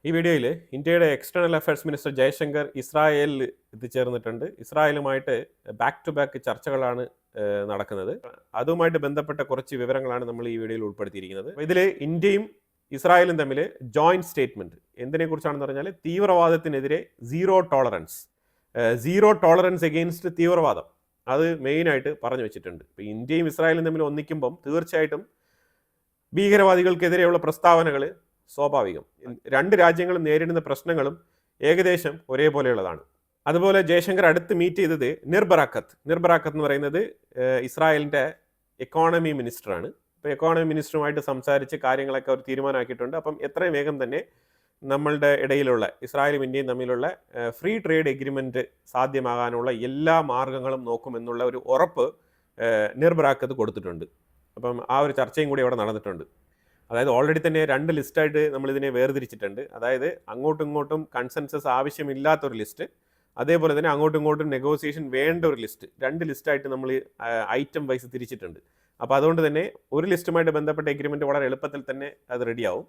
ഈ വീഡിയോയിൽ ഇന്ത്യയുടെ എക്സ്റ്റേണൽ അഫയേഴ്സ് മിനിസ്റ്റർ ജയശങ്കർ ഇസ്രായേലിൽ എത്തിച്ചേർന്നിട്ടുണ്ട്. ഇസ്രായേലുമായിട്ട് ബാക്ക് ടു ബാക്ക് ചർച്ചകളാണ് നടക്കുന്നത്. അതുമായിട്ട് ബന്ധപ്പെട്ട കുറച്ച് വിവരങ്ങളാണ് നമ്മൾ ഈ വീഡിയോയിൽ ഉൾപ്പെടുത്തിയിരിക്കുന്നത്. ഇതിൽ ഇന്ത്യയും ഇസ്രായേലും തമ്മിൽ ജോയിന്റ് സ്റ്റേറ്റ്മെന്റ് എന്തിനെക്കുറിച്ചാണെന്ന് പറഞ്ഞാൽ തീവ്രവാദത്തിനെതിരെ സീറോ ടോളറൻസ് എഗെയിൻസ്റ്റ് തീവ്രവാദം, അത് മെയിനായിട്ട് പറഞ്ഞു വെച്ചിട്ടുണ്ട്. ഇപ്പോൾ ഇന്ത്യയും ഇസ്രായേലും തമ്മിൽ ഒന്നിക്കുമ്പം തീർച്ചയായിട്ടും ഭീകരവാദികൾക്കെതിരെയുള്ള പ്രസ്താവനകൾ സ്വാഭാവികം. രണ്ട് രാജ്യങ്ങളും നേരിടുന്ന പ്രശ്നങ്ങളും ഏകദേശം ഒരേപോലെയുള്ളതാണ്. അതുപോലെ ജയശങ്കർ അടുത്ത് മീറ്റ് ചെയ്തത് നിർബറാക്കത്ത് എന്ന് പറയുന്നത് ഇസ്രായേലിൻ്റെ എക്കോണമി മിനിസ്റ്ററാണ്. ഇപ്പോൾ എക്കോണമി മിനിസ്റ്ററുമായിട്ട് സംസാരിച്ച് കാര്യങ്ങളൊക്കെ അവർ തീരുമാനമാക്കിയിട്ടുണ്ട്. അപ്പം എത്രയും വേഗം തന്നെ നമ്മളുടെ ഇടയിലുള്ള ഇസ്രായേലും ഇന്ത്യയും തമ്മിലുള്ള ഫ്രീ ട്രേഡ് എഗ്രിമെൻറ്റ് സാധ്യമാകാനുള്ള എല്ലാ മാർഗങ്ങളും നോക്കുമെന്നുള്ള ഒരു ഉറപ്പ് നിർബറാക്കത്ത് കൊടുത്തിട്ടുണ്ട്. അപ്പം ആ ഒരു ചർച്ചയും കൂടി അവിടെ നടന്നിട്ടുണ്ട്. അതായത് ഓൾറെഡി തന്നെ രണ്ട് ലിസ്റ്റായിട്ട് നമ്മളിതിനെ വേർതിരിച്ചിട്ടുണ്ട്. അതായത് അങ്ങോട്ടും ഇങ്ങോട്ടും കൺസെൻസസ് ആവശ്യമില്ലാത്തൊരു ലിസ്റ്റ്, അതേപോലെ തന്നെ അങ്ങോട്ടും ഇങ്ങോട്ടും നെഗോസിയേഷൻ വേണ്ട ഒരു ലിസ്റ്റ്, രണ്ട് ലിസ്റ്റായിട്ട് നമ്മൾ ഐറ്റം വൈസ് തിരിച്ചിട്ടുണ്ട്. അപ്പോൾ അതുകൊണ്ട് തന്നെ ഒരു ലിസ്റ്റുമായിട്ട് ബന്ധപ്പെട്ട എഗ്രിമെൻറ്റ് വളരെ എളുപ്പത്തിൽ തന്നെ അത് റെഡിയാവും.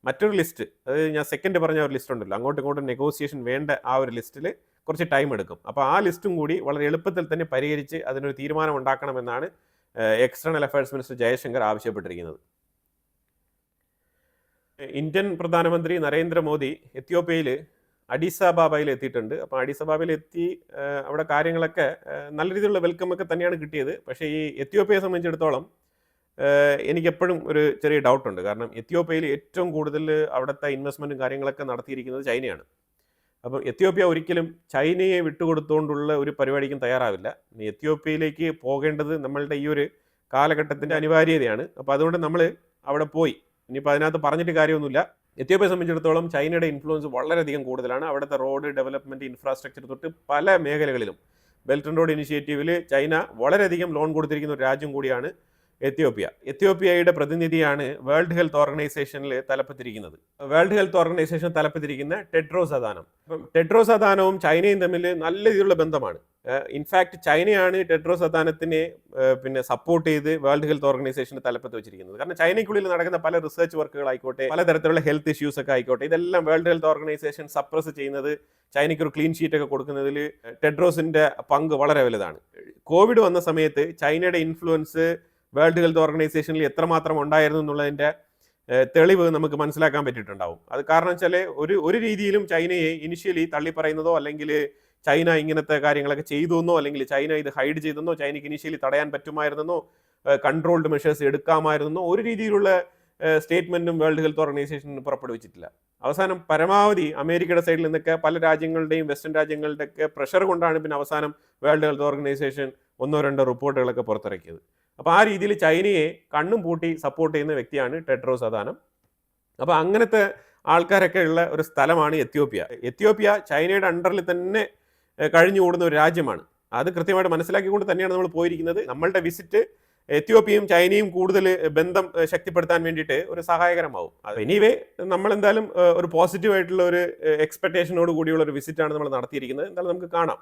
മറ്റൊരു ലിസ്റ്റ്, അതായത് ഞാൻ സെക്കൻഡ് പറഞ്ഞ ഒരു ലിസ്റ്റ് ഉണ്ടല്ലോ, അങ്ങോട്ടും ഇങ്ങോട്ടും നെഗോസിയേഷൻ വേണ്ട ആ ഒരു ലിസ്റ്റിൽ കുറച്ച് ടൈം എടുക്കും. അപ്പോൾ ആ ലിസ്റ്റും കൂടി വളരെ എളുപ്പത്തിൽ തന്നെ പരിഹരിച്ച് അതിനൊരു തീരുമാനം ഉണ്ടാക്കണമെന്നാണ് എക്സ്റ്റേണൽ അഫയേഴ്സ് മിനിസ്റ്റർ ജയശങ്കർ ആവശ്യപ്പെട്ടിരിക്കുന്നത്. ഇന്ത്യൻ പ്രധാനമന്ത്രി നരേന്ദ്രമോദി എത്യോപ്യയിൽ അഡിസ് അബാബയിൽ എത്തിയിട്ടുണ്ട്. അപ്പോൾ അഡിസ് അബാബയിൽ എത്തി അവിടെ കാര്യങ്ങളൊക്കെ നല്ല രീതിയിലുള്ള വെൽക്കം ഒക്കെ തന്നെയാണ് കിട്ടിയത്. പക്ഷേ ഈ എത്യോപ്യയെ സംബന്ധിച്ചിടത്തോളം എനിക്കെപ്പോഴും ഒരു ചെറിയ ഡൗട്ടുണ്ട്. കാരണം എത്യോപ്യയിൽ ഏറ്റവും കൂടുതൽ അവിടുത്തെ ഇൻവെസ്റ്റ്മെൻറ്റും കാര്യങ്ങളൊക്കെ നടത്തിയിരിക്കുന്നത് ചൈനയാണ്. അപ്പം എത്യോപ്യ ഒരിക്കലും ചൈനയെ വിട്ടുകൊടുത്തുകൊണ്ടുള്ള ഒരു പരിപാടിക്കും തയ്യാറാവില്ല. എത്യോപ്യയിലേക്ക് പോകേണ്ടത് നമ്മളുടെ ഈ ഒരു കാലഘട്ടത്തിൻ്റെ അനിവാര്യതയാണ്. അപ്പോൾ അതുകൊണ്ട് നമ്മൾ അവിടെ പോയി. ഇനിയിപ്പോൾ അതിനകത്ത് പറഞ്ഞിട്ട് കാര്യമൊന്നുമില്ല. എത്യോപ്യയെ സംബന്ധിച്ചിടത്തോളം ചൈനയുടെ ഇൻഫ്ലുവൻസ് വളരെയധികം കൂടുതലാണ്. അവിടുത്തെ റോഡ് ഡെവലപ്മെൻറ്റ്, ഇൻഫ്രാസ്ട്രക്ചർ തൊട്ട് പല മേഖലകളിലും ബെൽറ്റ് ആൻഡ് റോഡ് ഇനിഷ്യേറ്റീവിൽ ചൈന വളരെയധികം ലോൺ കൊടുത്തിരിക്കുന്ന ഒരു രാജ്യം കൂടിയാണ് എത്യോപ്യയുടെ പ്രതിനിധിയാണ് വേൾഡ് ഹെൽത്ത് ഓർഗനൈസേഷനിൽ തലപ്പത്തിരിക്കുന്നത്. വേൾഡ് ഹെൽത്ത് ഓർഗനൈസേഷൻ തലപ്പത്തിരിക്കുന്ന ടെഡ്രോസ് അദാനം. അപ്പം ടെഡ്രോസ് അദാനവും ചൈനയും തമ്മിൽ നല്ല രീതിയിലുള്ള ബന്ധമാണ്. ഇൻഫാക്ട് ചൈനയാണ് ടെഡ്രോസ് അദാനത്തിനെ സപ്പോർട്ട് ചെയ്ത് വേൾഡ് ഹെൽത്ത് ഓർഗനൈസേഷൻ്റെ തലപ്പത്ത് വെച്ചിരിക്കുന്നത്. കാരണം ചൈനയ്ക്കുള്ളിൽ നടക്കുന്ന പല റിസർച്ച് വർക്കുകളായിക്കോട്ടെ, പലതരത്തിലുള്ള ഹെൽത്ത് ഇഷ്യൂസ് ഒക്കെ ആയിക്കോട്ടെ, ഇതെല്ലാം വേൾഡ് ഹെൽത്ത് ഓർഗനൈസേഷൻ സപ്രസ് ചെയ്യുന്നത്, ചൈനയ്ക്ക് ഒരു ക്ലീൻ ഷീറ്റ് ഒക്കെ കൊടുക്കുന്നതിൽ ടെഡ്രോസിൻ്റെ പങ്ക് വളരെ വലുതാണ്. കോവിഡ് വന്ന സമയത്ത് ചൈനയുടെ ഇൻഫ്ലുവൻസ് വേൾഡ് ഹെൽത്ത് ഓർഗനൈസേഷനിൽ എത്രമാത്രം ഉണ്ടായിരുന്നു എന്നുള്ളതിൻ്റെ തെളിവ് നമുക്ക് മനസ്സിലാക്കാൻ പറ്റിയിട്ടുണ്ടാവും. അത് കാരണം വെച്ചാൽ ഒരു രീതിയിലും ചൈനയെ ഇനിഷ്യലി തള്ളിപ്പറയുന്നതോ അല്ലെങ്കിൽ ചൈന ഇങ്ങനത്തെ കാര്യങ്ങളൊക്കെ ചെയ്തുവെന്നോ അല്ലെങ്കിൽ ചൈന ഇത് ഹൈഡ് ചെയ്തെന്നോ ചൈനയ്ക്ക് ഇനിഷ്യലി തടയാൻ പറ്റുമായിരുന്നെന്നോ കൺട്രോൾഡ് മെഷേഴ്സ് എടുക്കാമായിരുന്നെന്നോ ഒരു രീതിയിലുള്ള സ്റ്റേറ്റ്മെൻറ്റും വേൾഡ് ഹെൽത്ത് ഓർഗനൈസേഷൻ പുറപ്പെടുവിച്ചിട്ടില്ല. അവസാനം പരമാവധി അമേരിക്കയുടെ സൈഡിൽ നിന്നൊക്കെ പല രാജ്യങ്ങളുടെയും വെസ്റ്റേൺ രാജ്യങ്ങളുടെയൊക്കെ പ്രഷർ കൊണ്ടാണ് പിന്നെ അവസാനം വേൾഡ് ഹെൽത്ത് ഓർഗനൈസേഷൻ 1-2 റിപ്പോർട്ടുകളൊക്കെ പുറത്തിറക്കിയത്. അപ്പോൾ ആ രീതിയിൽ ചൈനയെ കണ്ണും പൂട്ടി സപ്പോർട്ട് ചെയ്യുന്ന വ്യക്തിയാണ് ടെഡ്രോസ് അദാനം. അപ്പോൾ അങ്ങനത്തെ ആൾക്കാരൊക്കെ ഉള്ള ഒരു സ്ഥലമാണ് എത്യോപ്യ ചൈനയുടെ അണ്ടറിൽ തന്നെ കഴിഞ്ഞുകൂടുന്ന ഒരു രാജ്യമാണ്. അത് കൃത്യമായിട്ട് മനസ്സിലാക്കിക്കൊണ്ട് തന്നെയാണ് നമ്മൾ പോയിരിക്കുന്നത്. നമ്മളുടെ വിസിറ്റ് എത്യോപ്യയും ചൈനയും കൂടുതൽ ബന്ധം ശക്തിപ്പെടുത്താൻ വേണ്ടിയിട്ട് ഒരു സഹായകരമാവും. എനിവേ നമ്മളെന്തായാലും ഒരു പോസിറ്റീവായിട്ടുള്ള ഒരു എക്സ്പെക്ടേഷനോട് കൂടിയുള്ള ഒരു വിസിറ്റാണ് നമ്മൾ നടത്തിയിരിക്കുന്നത്. എന്തായാലും നമുക്ക് കാണാം.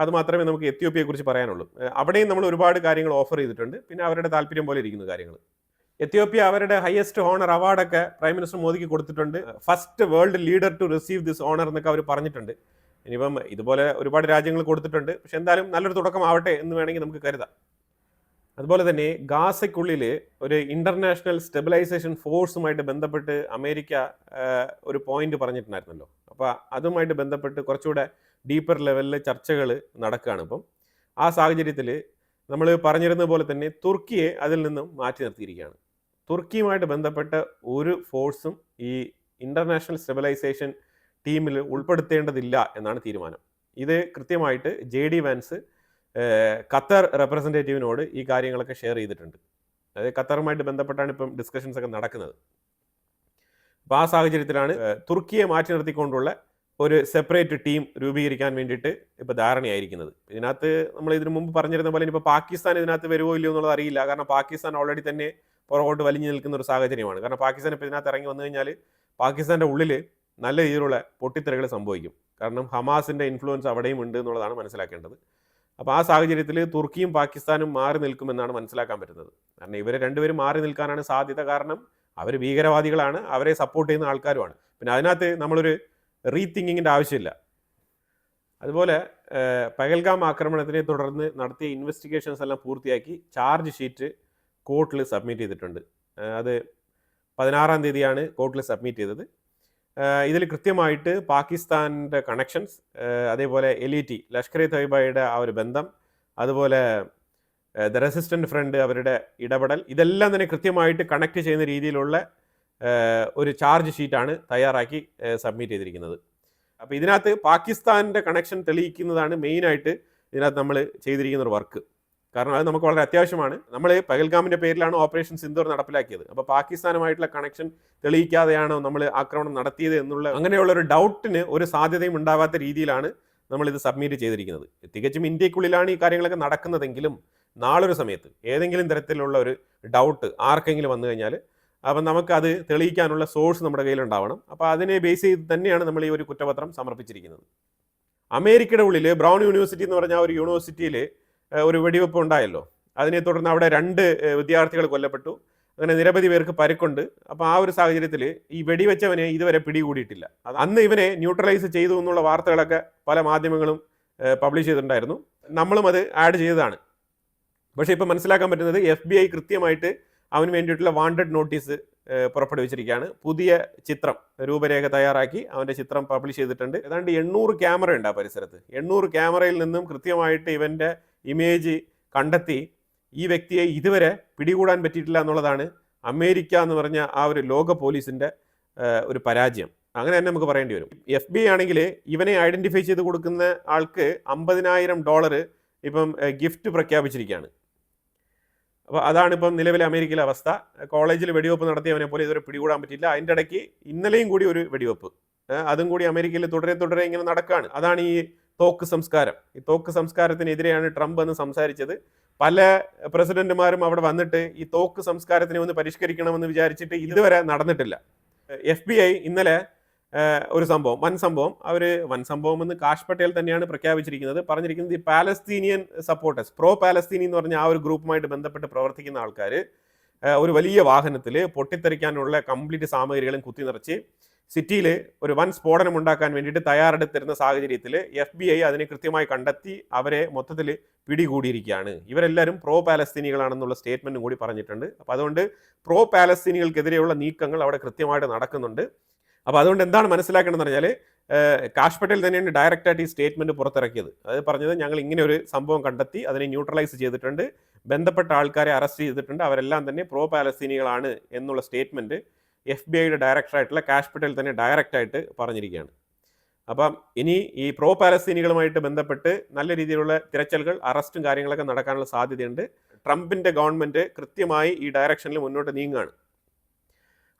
അതുമാത്രമേ നമുക്ക് എത്യോപ്യയെക്കുറിച്ച് പറയാനുള്ളൂ. അവിടെയും നമ്മൾ ഒരുപാട് കാര്യങ്ങൾ ഓഫർ ചെയ്തിട്ടുണ്ട്. പിന്നെ അവരുടെ താല്പര്യം പോലെ ഇരിക്കുന്ന കാര്യങ്ങൾ. എത്യോപ്യ അവരുടെ ഹയസ്റ്റ് ഓണർ അവാർഡൊക്കെ പ്രൈം മിനിസ്റ്റർ മോദിക്ക് കൊടുത്തിട്ടുണ്ട്. First world leader to receive this honour എന്നൊക്കെ അവർ പറഞ്ഞിട്ടുണ്ട്. ഇനിയിപ്പം ഇതുപോലെ ഒരുപാട് രാജ്യങ്ങൾ കൊടുത്തിട്ടുണ്ട്. പക്ഷെ എന്തായാലും നല്ലൊരു തുടക്കമാവട്ടെ എന്ന് വേണമെങ്കിൽ നമുക്ക് കരുതാം. അതുപോലെ തന്നെ ഗാസയ്ക്കുള്ളിൽ ഒരു ഇൻ്റർനാഷണൽ സ്റ്റെബിലൈസേഷൻ ഫോഴ്സുമായിട്ട് ബന്ധപ്പെട്ട് അമേരിക്ക ഒരു പോയിന്റ് പറഞ്ഞിട്ടുണ്ടായിരുന്നല്ലോ. അപ്പോൾ അതുമായിട്ട് ബന്ധപ്പെട്ട് കുറച്ചുകൂടെ ഡീപ്പർ ലെവലിൽ ചർച്ചകൾ നടക്കുകയാണ്. ഇപ്പം ആ സാഹചര്യത്തിൽ നമ്മൾ പറഞ്ഞിരുന്ന പോലെ തന്നെ തുർക്കിയെ അതിൽ നിന്നും മാറ്റി നിർത്തിയിരിക്കുകയാണ്. തുർക്കിയുമായിട്ട് ബന്ധപ്പെട്ട ഒരു ഫോഴ്സും ഈ ഇൻ്റർനാഷണൽ സ്റ്റെബിലൈസേഷൻ ടീമിൽ ഉൾപ്പെടുത്തേണ്ടതില്ല എന്നാണ് തീരുമാനം. ഇത് കൃത്യമായിട്ട് JD വാൻസ് ഖത്തർ റെപ്രസെൻറ്റേറ്റീവിനോട് ഈ കാര്യങ്ങളൊക്കെ ഷെയർ ചെയ്തിട്ടുണ്ട്. അതായത് ഖത്തറുമായിട്ട് ബന്ധപ്പെട്ടാണ് ഇപ്പം ഡിസ്കഷൻസ് ഒക്കെ നടക്കുന്നത്. അപ്പോൾ ആ സാഹചര്യത്തിലാണ് തുർക്കിയെ മാറ്റി നിർത്തിക്കൊണ്ടുള്ള ഒരു സെപ്പറേറ്റ് ടീം രൂപീകരിക്കാൻ വേണ്ടിയിട്ട് ഇപ്പോൾ ധാരണയായിരിക്കുന്നത്. ഇതിനകത്ത് നമ്മൾ ഇതിനു മുമ്പ് പറഞ്ഞിരുന്ന പോലെ ഇപ്പോൾ പാകിസ്ഥാൻ ഇതിനകത്ത് വരുമോ ഇല്ലയോ എന്നുള്ളത് അറിയില്ല. കാരണം പാകിസ്ഥാൻ ഓൾറെഡി തന്നെ പുറകോട്ട് വലിഞ്ഞു നിൽക്കുന്ന ഒരു സാഹചര്യമാണ്. കാരണം പാകിസ്ഥാൻ ഇപ്പോൾ ഇതിനകത്ത് ഇറങ്ങി വന്നു കഴിഞ്ഞാൽ പാകിസ്ഥാൻ്റെ ഉള്ളിൽ നല്ല രീതിയിലുള്ള പൊട്ടിത്തെറികൾ സംഭവിക്കും. കാരണം ഹമാസിൻ്റെ ഇൻഫ്ലുവൻസ് അവിടെയും ഉണ്ട് എന്നുള്ളതാണ് മനസ്സിലാക്കേണ്ടത്. അപ്പോൾ ആ സാഹചര്യത്തിൽ തുർക്കിയും പാകിസ്ഥാനും മാറി നിൽക്കുമെന്നാണ് മനസ്സിലാക്കാൻ പറ്റുന്നത്. കാരണം ഇവർ രണ്ടുപേരും മാറി നിൽക്കാനാണ് സാധ്യത. കാരണം അവർ ഭീകരവാദികളാണ്, അവരെ സപ്പോർട്ട് ചെയ്യുന്ന ആൾക്കാരുമാണ്. പിന്നെ അതിനകത്ത് നമ്മളൊരു റീതിങ്കിങ്ങിൻ്റെ ആവശ്യമില്ല. അതുപോലെ പഹൽഗാം ആക്രമണത്തിനെ തുടർന്ന് നടത്തിയ ഇൻവെസ്റ്റിഗേഷൻസ് എല്ലാം പൂർത്തിയാക്കി ചാർജ് ഷീറ്റ് കോർട്ടിൽ സബ്മിറ്റ് ചെയ്തിട്ടുണ്ട്. അത് 16-ാം തീയതിയാണ് കോർട്ടിൽ സബ്മിറ്റ് ചെയ്തത്. ഇതിൽ കൃത്യമായിട്ട് പാകിസ്ഥാൻ്റെ കണക്ഷൻസ്, അതേപോലെ LET ലഷ്കർ ഇ തൊയ്ബയുടെ ആ ഒരു ബന്ധം, അതുപോലെ ദ റെസിസ്റ്റൻ്റ് ഫ്രണ്ട് അവരുടെ ഇടപെടൽ, ഇതെല്ലാം തന്നെ കൃത്യമായിട്ട് കണക്ട് ചെയ്യുന്ന രീതിയിലുള്ള ഒരു ചാർജ് ഷീറ്റാണ് തയ്യാറാക്കി സബ്മിറ്റ് ചെയ്തിരിക്കുന്നത്. അപ്പോൾ ഇതിനകത്ത് പാകിസ്ഥാൻ്റെ കണക്ഷൻ തെളിയിക്കുന്നതാണ് മെയിനായിട്ട് ഇതിനകത്ത് നമ്മൾ ചെയ്തിരിക്കുന്ന ഒരു വർക്ക്. കാരണം അത് നമുക്ക് വളരെ അത്യാവശ്യമാണ്. നമ്മൾ പഹൽഗാമിൻ്റെ പേരിലാണ് ഓപ്പറേഷൻ സിന്ദൂർ നടപ്പിലാക്കിയത്. അപ്പോൾ പാകിസ്ഥാനുമായിട്ടുള്ള കണക്ഷൻ തെളിയിക്കാതെയാണോ നമ്മൾ ആക്രമണം നടത്തിയത് എന്നുള്ള അങ്ങനെയുള്ള ഒരു ഡൗട്ടിന് ഒരു സാധ്യതയും ഉണ്ടാവാത്ത രീതിയിലാണ് നമ്മളിത് സബ്മിറ്റ് ചെയ്തിരിക്കുന്നത്. തികച്ചും ഇന്ത്യക്കുള്ളിലാണ് ഈ കാര്യങ്ങളൊക്കെ നടക്കുന്നതെങ്കിലും നാളൊരു സമയത്ത് ഏതെങ്കിലും തരത്തിലുള്ള ഒരു ഡൗട്ട് ആർക്കെങ്കിലും വന്നു കഴിഞ്ഞാൽ അപ്പം നമുക്കത് തെളിയിക്കാനുള്ള സോഴ്സ് നമ്മുടെ കയ്യിലുണ്ടാവണം. അപ്പോൾ അതിനെ ബേസ് ചെയ്ത് തന്നെയാണ് നമ്മൾ ഈ ഒരു കുറ്റപത്രം സമർപ്പിച്ചിരിക്കുന്നത്. അമേരിക്കയുടെ ഉള്ളിൽ ബ്രൗൺ യൂണിവേഴ്സിറ്റി എന്ന് പറഞ്ഞ ഒരു യൂണിവേഴ്സിറ്റിയിൽ ഒരു വെടിവെപ്പ് ഉണ്ടായല്ലോ. അതിനെ തുടർന്ന് അവിടെ 2 വിദ്യാർത്ഥികൾ കൊല്ലപ്പെട്ടു. അങ്ങനെ നിരവധി പേർക്ക് പരിക്കുണ്ട്. അപ്പോൾ ആ ഒരു സാഹചര്യത്തിൽ ഈ വെടിവെച്ചവനെ ഇതുവരെ പിടികൂടിയിട്ടില്ല. അന്ന് ഇവനെ ന്യൂട്രലൈസ് ചെയ്തു എന്നുള്ള വാർത്തകളൊക്കെ പല മാധ്യമങ്ങളും പബ്ലിഷ് ചെയ്തിട്ടുണ്ടായിരുന്നു. നമ്മളും അത് ആഡ് ചെയ്തതാണ്. പക്ഷേ ഇപ്പോൾ മനസ്സിലാക്കാൻ പറ്റുന്നത് FBI കൃത്യമായിട്ട് അവന് വേണ്ടിയിട്ടുള്ള വാണ്ടഡ് നോട്ടീസ് പുറപ്പെടുവിച്ചിരിക്കുകയാണ്. പുതിയ ചിത്രം രൂപരേഖ തയ്യാറാക്കി അവൻ്റെ ചിത്രം പബ്ലിഷ് ചെയ്തിട്ടുണ്ട്. ഏതാണ്ട് 800 ക്യാമറ ഉണ്ട് ആ പരിസരത്ത്. 800 ക്യാമറയിൽ നിന്നും കൃത്യമായിട്ട് ഇവൻ്റെ ഇമേജ് കണ്ടെത്തി ഈ വ്യക്തിയെ ഇതുവരെ പിടികൂടാൻ പറ്റിയിട്ടില്ല എന്നുള്ളതാണ് അമേരിക്ക എന്ന് പറഞ്ഞ ആ ഒരു ലോക പോലീസിൻ്റെ ഒരു പരാജയം. അങ്ങനെ തന്നെ നമുക്ക് പറയേണ്ടി വരും. FBI ആണെങ്കിൽ ഇവനെ ഐഡൻറ്റിഫൈ ചെയ്ത് കൊടുക്കുന്ന ആൾക്ക് $50,000 ഇപ്പം ഗിഫ്റ്റ് പ്രഖ്യാപിച്ചിരിക്കുകയാണ്. അപ്പോൾ അതാണ് ഇപ്പം നിലവിലെ അമേരിക്കയിലെ അവസ്ഥ. കോളേജിൽ വെടിവെപ്പ് നടത്തിയവനെ പോലെ ഇതുവരെ പിടികൂടാൻ പറ്റില്ല. അതിൻ്റെ ഇടയ്ക്ക് ഇന്നലെയും കൂടി ഒരു വെടിവെപ്പ്, അതും കൂടി അമേരിക്കയിൽ തുടരെ ഇങ്ങനെ നടക്കുകയാണ്. അതാണ് ഈ തോക്ക് സംസ്കാരം. ഈ തോക്ക് സംസ്കാരത്തിനെതിരെയാണ് ട്രംപ് എന്ന് സംസാരിച്ചത്. പല പ്രസിഡന്റുമാരും അവിടെ വന്നിട്ട് ഈ തോക്ക് സംസ്കാരത്തിനെ ഒന്ന് പരിഷ്കരിക്കണമെന്ന് വിചാരിച്ചിട്ട് ഇതുവരെ നടന്നിട്ടില്ല. FBI ഇന്നലെ ഒരു സംഭവം, വൻ സംഭവം എന്ന് കാഷ് പട്ടേൽ തന്നെയാണ് പ്രഖ്യാപിച്ചിരിക്കുന്നത്. പറഞ്ഞിരിക്കുന്നത് ഈ പാലസ്തീനിയൻ സപ്പോർട്ടേഴ്സ്, പ്രോ പാലസ്തീനി എന്ന് പറഞ്ഞ ആ ഒരു ഗ്രൂപ്പുമായിട്ട് ബന്ധപ്പെട്ട് പ്രവർത്തിക്കുന്ന ആൾക്കാർ ഒരു വലിയ വാഹനത്തിൽ പൊട്ടിത്തെറിക്കാനുള്ള കംപ്ലീറ്റ് സാമഗ്രികളും കുത്തി നിറച്ച് സിറ്റിയിൽ ഒരു വൻ സ്ഫോടനം ഉണ്ടാക്കാൻ വേണ്ടിയിട്ട് തയ്യാറെടുത്തിരുന്ന സാഹചര്യത്തിൽ FBI അതിനെ കൃത്യമായി കണ്ടെത്തി അവരെ മൊത്തത്തിൽ പിടികൂടിയിരിക്കുകയാണ്. ഇവരെല്ലാവരും പ്രോ പാലസ്തീനികളാണെന്നുള്ള സ്റ്റേറ്റ്മെൻറ്റും കൂടി പറഞ്ഞിട്ടുണ്ട്. അപ്പോൾ അതുകൊണ്ട് പ്രോ പാലസ്തീനികൾക്കെതിരെയുള്ള നീക്കങ്ങൾ അവിടെ കൃത്യമായിട്ട് നടക്കുന്നുണ്ട്. അപ്പോൾ അതുകൊണ്ട് എന്താണ് മനസ്സിലാക്കേണ്ടതെന്ന് പറഞ്ഞാൽ കാഷ് പട്ടേൽ തന്നെയാണ് ഡയറക്റ്റായിട്ട് ഈ സ്റ്റേറ്റ്മെൻറ്റ് പുറത്തിറക്കിയത്. അത് പറഞ്ഞത് ഞങ്ങൾ ഇങ്ങനെ ഒരു സംഭവം കണ്ടെത്തി അതിനെ ന്യൂട്രലൈസ് ചെയ്തിട്ടുണ്ട്, ബന്ധപ്പെട്ട ആൾക്കാരെ അറസ്റ്റ് ചെയ്തിട്ടുണ്ട്, അവരെല്ലാം തന്നെ പ്രോ പാലസ്തീനികളാണ് എന്നുള്ള സ്റ്റേറ്റ്മെൻറ്റ് FBIയുടെ ഡയറക്ടറായിട്ടുള്ള കാഷ് പട്ടേൽ തന്നെ ഡയറക്റ്റായിട്ട് പറഞ്ഞിരിക്കുകയാണ്. അപ്പം ഇനി ഈ പ്രോ പാലസ്തീനികളുമായിട്ട് ബന്ധപ്പെട്ട് നല്ല രീതിയിലുള്ള തിരച്ചിലുകൾ, അറസ്റ്റും കാര്യങ്ങളൊക്കെ നടക്കാനുള്ള സാധ്യതയുണ്ട്. ട്രംപിൻ്റെ ഗവൺമെൻറ് കൃത്യമായി ഈ ഡയറക്ഷനിൽ മുന്നോട്ട് നീങ്ങുകയാണ്.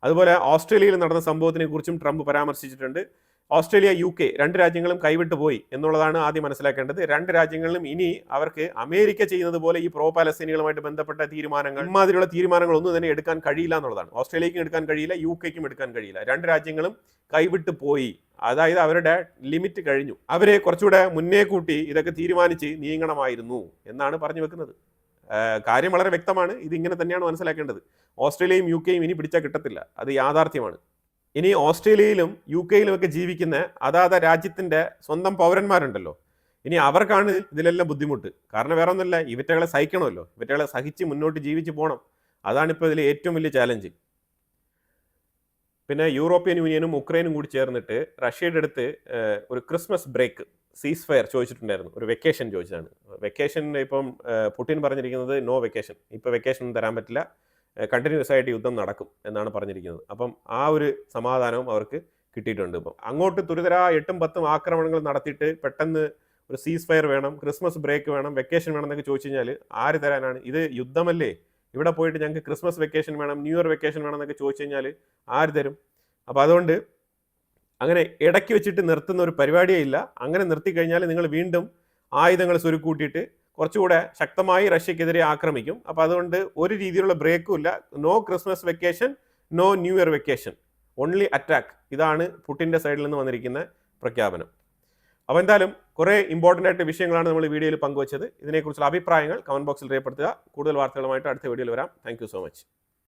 അതുപോലെ ഓസ്ട്രേലിയയിൽ നടന്ന സംഭവത്തിനെ കുറിച്ചും ട്രംപ് പരാമർശിച്ചിട്ടുണ്ട്. ഓസ്ട്രേലിയ UK 2 രാജ്യങ്ങളും കൈവിട്ടു പോയി എന്നുള്ളതാണ് ആദ്യം മനസ്സിലാക്കേണ്ടത്. 2 രാജ്യങ്ങളിലും ഇനി അവർക്ക് അമേരിക്ക ചെയ്യുന്നത് പോലെ ഈ പ്രോ പാലസ്തീനികളുമായിട്ട് ബന്ധപ്പെട്ട തീരുമാനങ്ങൾ, ഇമാതിരിയുള്ള തീരുമാനങ്ങളൊന്നും തന്നെ എടുക്കാൻ കഴിയില്ല എന്നുള്ളതാണ്. ഓസ്ട്രേലിയക്കും എടുക്കാൻ കഴിയില്ല, UKയ്ക്കും എടുക്കാൻ കഴിയില്ല. 2 രാജ്യങ്ങളും കൈവിട്ടു പോയി. അതായത് അവരുടെ ലിമിറ്റ് കഴിഞ്ഞു. അവരെ കുറച്ചുകൂടെ മുന്നേ കൂട്ടി ഇതൊക്കെ തീരുമാനിച്ച് നീങ്ങണമായിരുന്നു എന്നാണ് പറഞ്ഞു വെക്കുന്നത്. കാര്യം വളരെ വ്യക്തമാണ്. ഇതിങ്ങനെ തന്നെയാണ് മനസ്സിലാക്കേണ്ടത്. ഓസ്ട്രേലിയയും UKയും ഇനി പിടിച്ചാൽ കിട്ടത്തില്ല, അത് യാഥാർത്ഥ്യമാണ്. ഇനി ഓസ്ട്രേലിയയിലും UK-യിലും ഒക്കെ ജീവിക്കുന്ന അതാത് രാജ്യത്തിൻ്റെ സ്വന്തം പൗരന്മാരുണ്ടല്ലോ, ഇനി അവർക്കാണ് ഇതിലെല്ലാം ബുദ്ധിമുട്ട്. കാരണം വേറെ ഒന്നുമില്ല, ഇവറ്റകളെ സഹിക്കണമല്ലോ, ഇവറ്റകളെ സഹിച്ച് മുന്നോട്ട് ജീവിച്ച് പോകണം. അതാണിപ്പോൾ ഇതിൽ ഏറ്റവും വലിയ ചാലഞ്ച്. പിന്നെ യൂറോപ്യൻ യൂണിയനും ഉക്രൈനും കൂടി ചേർന്നിട്ട് റഷ്യയുടെ അടുത്ത് ഒരു ക്രിസ്മസ് ബ്രേക്ക്, സീസ് ഫയർ ചോദിച്ചിട്ടുണ്ടായിരുന്നു, ഒരു വെക്കേഷൻ ചോദിച്ചതാണ്. വെക്കേഷൻ ഇപ്പം പുടിൻ പറഞ്ഞിരിക്കുന്നത് നോ വെക്കേഷൻ, ഇപ്പോൾ വെക്കേഷൻ ഒന്നും തരാൻ പറ്റില്ല, കണ്ടിന്യൂസ് ആയിട്ട് യുദ്ധം നടക്കും എന്നാണ് പറഞ്ഞിരിക്കുന്നത്. അപ്പം ആ ഒരു സമാധാനവും അവർക്ക് കിട്ടിയിട്ടുണ്ട്. ഇപ്പം അങ്ങോട്ട് തുരിതര 8-10 ആക്രമണങ്ങൾ നടത്തിയിട്ട് പെട്ടെന്ന് ഒരു സീസ് ഫയർ വേണം, ക്രിസ്മസ് ബ്രേക്ക് വേണം, വെക്കേഷൻ വേണം എന്നൊക്കെ ചോദിച്ചു കഴിഞ്ഞാൽ ആര് തരാനാണ്? ഇത് യുദ്ധമല്ലേ, ഇവിടെ പോയിട്ട് ഞങ്ങൾക്ക് ക്രിസ്മസ് വെക്കേഷൻ വേണം, ന്യൂ ഇയർ വെക്കേഷൻ വേണം എന്നൊക്കെ ചോദിച്ചു കഴിഞ്ഞാൽ ആര് തരും? അപ്പോൾ അതുകൊണ്ട് അങ്ങനെ ഇടയ്ക്ക് വെച്ചിട്ട് നിർത്തുന്ന ഒരു പരിപാടിയേ ഇല്ല. അങ്ങനെ നിർത്തിക്കഴിഞ്ഞാൽ നിങ്ങൾ വീണ്ടും ആയുധങ്ങൾ സ്വരുക്കൂട്ടിയിട്ട് കുറച്ചുകൂടെ ശക്തമായി റഷ്യക്കെതിരെ ആക്രമിക്കും. അപ്പോൾ അതുകൊണ്ട് ഒരു രീതിയിലുള്ള ബ്രേക്കും ഇല്ല. No Christmas vacation, no new year vacation, only attack. ഇതാണ് പുടിൻ്റെ സൈഡിൽ നിന്ന് വന്നിരിക്കുന്ന പ്രഖ്യാപനം. അപ്പോൾ എന്തായാലും കുറേ ഇമ്പോർട്ടൻ്റ് ആയിട്ട് വിഷയങ്ങളാണ് നമ്മൾ ഈ വീഡിയോയിൽ പങ്കുവച്ചത്. ഇതിനെക്കുറിച്ചുള്ള അഭിപ്രായങ്ങൾ കമൻറ്റ് ബോക്സിൽ രേഖപ്പെടുത്തുക. കൂടുതൽ വാർത്തകളുമായിട്ട് അടുത്ത വീഡിയോയിൽ വരാം. Thank you so much.